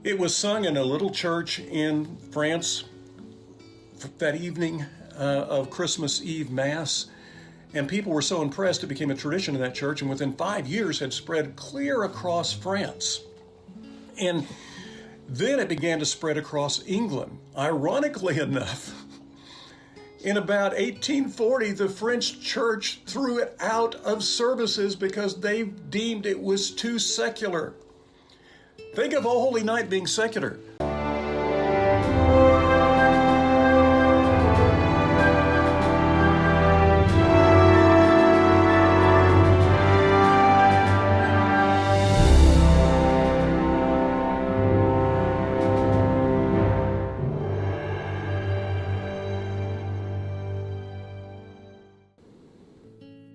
It was sung in a little church in France that evening of Christmas Eve Mass, and people were so impressed it became a tradition in that church, and within 5 years had spread clear across France. And then it began to spread across England. Ironically enough, in about 1840, the French church threw it out of services because they deemed it was too secular. Think of O Holy Night being secular.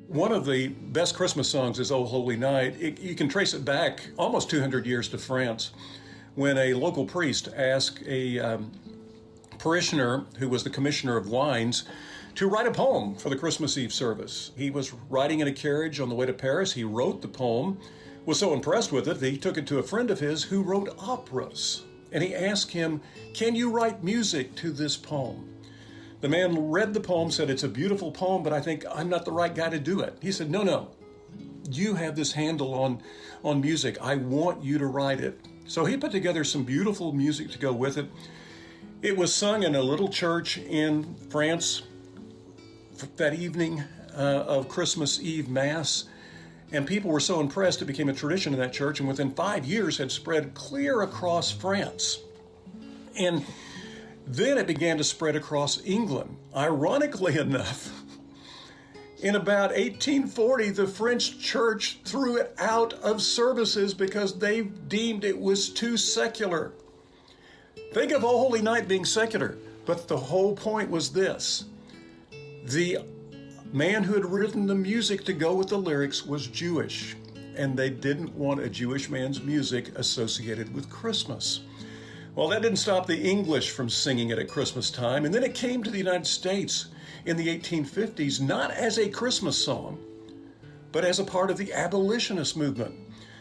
One of the best Christmas songs is O Holy Night. You can trace it back almost 200 years to France when a local priest asked a parishioner who was the commissioner of wines to write a poem for the Christmas Eve service. He was riding in a carriage on the way to Paris. He wrote the poem, was so impressed with it that he took it to a friend of his who wrote operas. And he asked him, "Can you write music to this poem?" The man read the poem, said, "It's a beautiful poem, but I think I'm not the right guy to do it." He said, No, you have this handle on music. I want you to write it. So he put together some beautiful music to go with it. It was sung in a little church in France that evening of Christmas Eve Mass, and people were so impressed it became a tradition in that church, and within 5 years had spread clear across France. And then it began to spread across England. Ironically enough, in about 1840, the French church threw it out of services because they deemed it was too secular. Think of O Holy Night being secular, but the whole point was this. The man who had written the music to go with the lyrics was Jewish, and they didn't want a Jewish man's music associated with Christmas. Well, that didn't stop the English from singing it at Christmas time, and then it came to the United States in the 1850s, not as a Christmas song, but as a part of the abolitionist movement.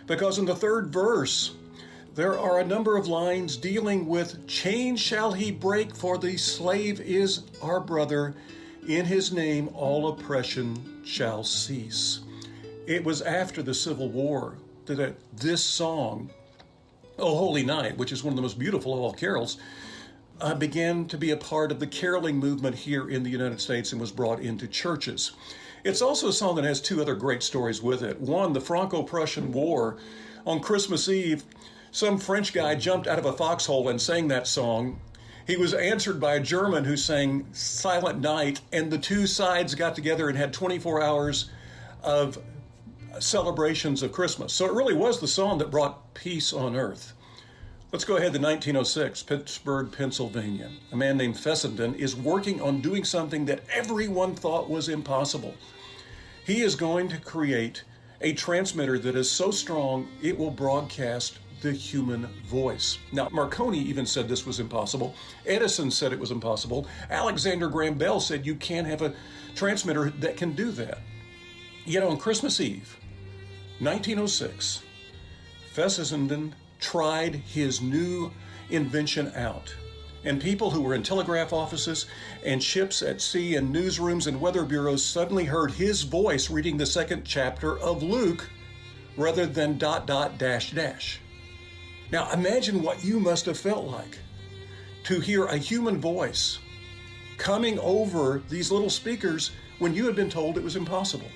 Because in the third verse, there are a number of lines dealing with chains shall he break, for the slave is our brother. In his name all oppression shall cease. It was after the Civil War that this song, O Holy Night, which is one of the most beautiful of all carols, began to be a part of the caroling movement here in the United States and was brought into churches. It's also a song that has two other great stories with it. One, the Franco-Prussian War. On Christmas Eve, some French guy jumped out of a foxhole and sang that song. He was answered by a German who sang Silent Night, and the two sides got together and had 24 hours of celebrations of Christmas. So it really was the song that brought peace on earth. Let's go ahead to 1906, Pittsburgh, Pennsylvania. A man named Fessenden is working on doing something that everyone thought was impossible. He is going to create a transmitter that is so strong it will broadcast the human voice. Now, Marconi even said this was impossible. Edison said it was impossible. Alexander Graham Bell said you can't have a transmitter that can do that. Yet on Christmas Eve, 1906, Fessenden tried his new invention out. And people who were in telegraph offices and ships at sea and newsrooms and weather bureaus suddenly heard his voice reading the second chapter of Luke rather than ... Now imagine what you must have felt like to hear a human voice coming over these little speakers when you had been told it was impossible.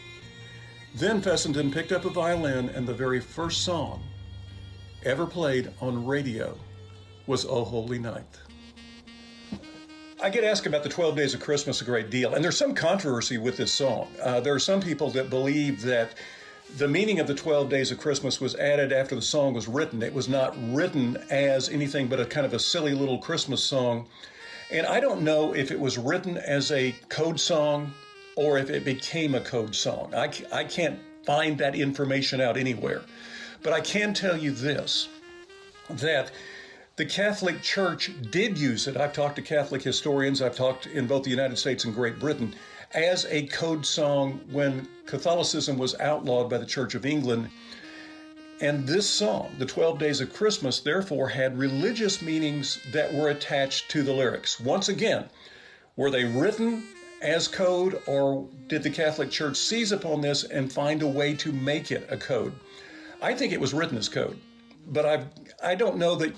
Then Fessenden picked up a violin, and the very first song ever played on radio was O Holy Night. I get asked about the 12 Days of Christmas a great deal, and there's some controversy with this song. There are some people that believe that the meaning of the 12 Days of Christmas was added after the song was written. It was not written as anything but a kind of a silly little Christmas song. And I don't know if it was written as a code song or if it became a code song. I can't find that information out anywhere. But I can tell you this, that the Catholic Church did use it. I've talked to Catholic historians, I've talked in both the United States and Great Britain, as a code song when Catholicism was outlawed by the Church of England. And this song, the 12 Days of Christmas, therefore had religious meanings that were attached to the lyrics. Once again, were they written as code, or did the Catholic Church seize upon this and find a way to make it a code? I think it was written as code, but I don't know that,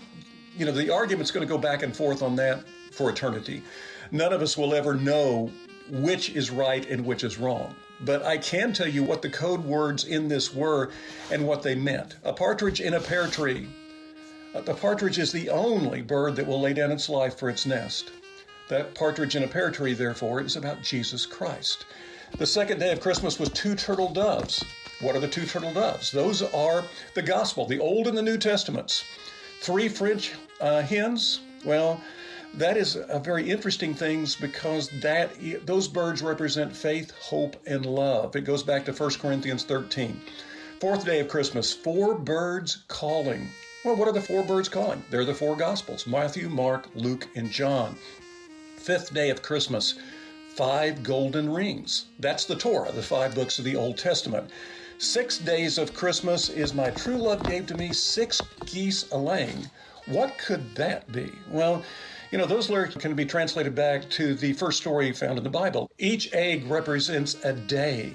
the argument's going to go back and forth on that for eternity. None of us will ever know which is right and which is wrong. But I can tell you what the code words in this were and what they meant. A partridge in a pear tree. The partridge is the only bird that will lay down its life for its nest. That partridge in a pear tree, therefore, is about Jesus Christ. The second day of Christmas was two turtle doves. What are the two turtle doves? Those are the gospel, the Old and the New Testaments. Three French hens. Well, that is a very interesting thing because those birds represent faith, hope, and love. It goes back to 1 Corinthians 13. Fourth day of Christmas, four birds calling. Well, what are the four birds calling? They're the four Gospels: Matthew, Mark, Luke, and John. Fifth day of Christmas, five golden rings. That's the Torah, the five books of the Old Testament. 6 days of Christmas is my true love gave to me 6 geese a-laying. What could that be? Well, those lyrics can be translated back to the first story found in the Bible. Each egg represents a day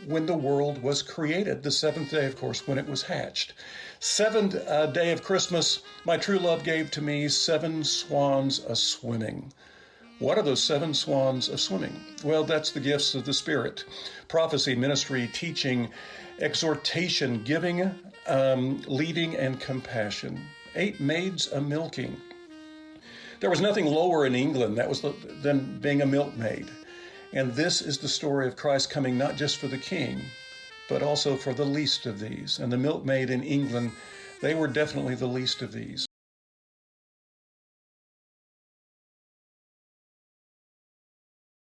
when the world was created. The seventh day, of course, when it was hatched. Seventh day of Christmas, my true love gave to me 7 swans a-swimming. What are those 7 swans a-swimming? Well, that's the gifts of the Spirit. Prophecy, ministry, teaching, exhortation, giving, leading, and compassion. 8 maids a-milking. There was nothing lower in England than being a milkmaid. And this is the story of Christ coming not just for the king, but also for the least of these. And the milkmaid in England, they were definitely the least of these.